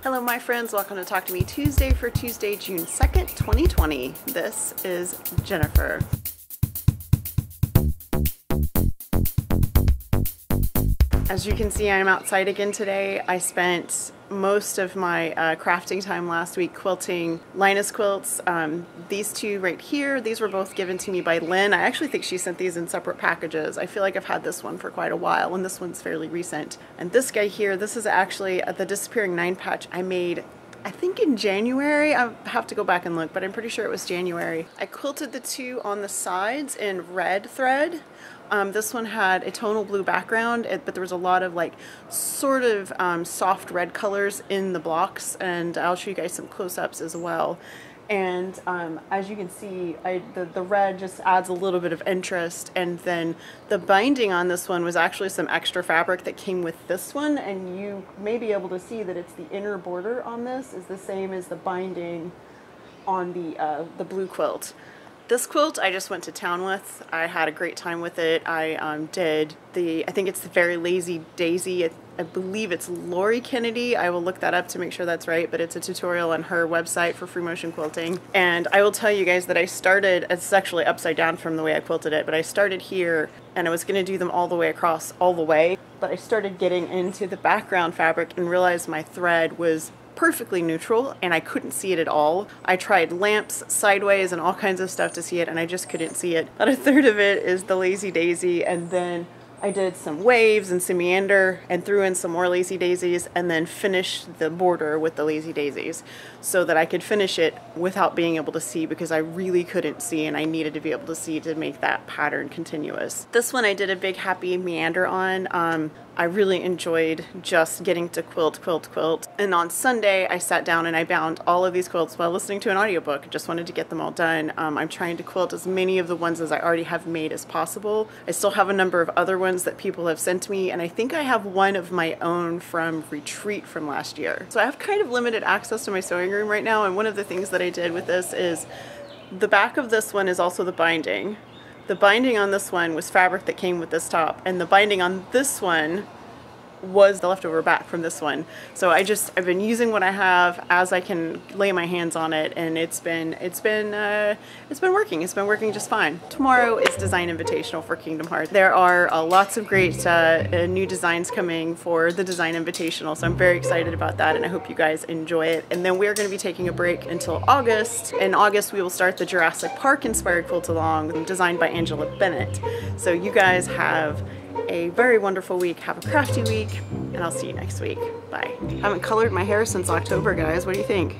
Hello my friends, welcome to Talk to Me Tuesday for Tuesday, June 2nd, 2020. This is Jennifer. As you can see, I'm outside again today. I spent most of my crafting time last week quilting Linus quilts. These two right here, these were both given to me by Lynn. I actually think she sent these in separate packages. I feel like I've had this one for quite a while, and this one's fairly recent. And this guy here, this is actually the Disappearing 9 patch I made, I think in January. I have to go back and look, but I'm pretty sure it was January. I quilted the two on the sides in red thread. This one had a tonal blue background, but there was a lot of like sort of soft red colors in the blocks, and I'll show you guys some close-ups as well. And as you can see, the red just adds a little bit of interest, and then the binding on this one was actually some extra fabric that came with this one, and you may be able to see that it's the inner border on this is the same as the binding on the blue quilt. This quilt I just went to town with. I had a great time with it. I did I think it's the Very Lazy Daisy. I believe it's Lori Kennedy. I will look that up to make sure that's right, but it's a tutorial on her website for free motion quilting. And I will tell you guys that I started, it's actually upside down from the way I quilted it, but I started here and I was gonna do them all the way across, all the way, but I started getting into the background fabric and realized my thread was perfectly neutral and I couldn't see it at all. I tried lamps sideways and all kinds of stuff to see it, and I just couldn't see it. About a third of it is the Lazy Daisy, and then I did some waves and some meander and threw in some more Lazy Daisies, and then finished the border with the Lazy Daisies so that I could finish it without being able to see, because I really couldn't see and I needed to be able to see to make that pattern continuous. This one I did a big happy meander on. I really enjoyed just getting to quilt. And on Sunday, I sat down and I bound all of these quilts while listening to an audiobook. Just wanted to get them all done. I'm trying to quilt as many of the ones as I already have made as possible. I still have a number of other ones that people have sent me, and I think I have one of my own from Retreat from last year. So I have kind of limited access to my sewing room right now, and one of the things that I did with this is the back of this one is also the binding. The binding on this one was fabric that came with this top, and the binding on this one was the leftover back from this one. So I've been using what I have as I can lay my hands on it, and it's been working. It's been working just fine. Tomorrow is Design Invitational for Kingdom Hearts. There are lots of great new designs coming for the Design Invitational, so I'm very excited about that, and I hope you guys enjoy it. And then we're going to be taking a break until August. In August we will start the Jurassic Park inspired quilt along, designed by Angela Bennett. So you guys have a very wonderful week. Have a crafty week, and I'll see you next week. Bye. I haven't colored my hair since October, guys. What do you think?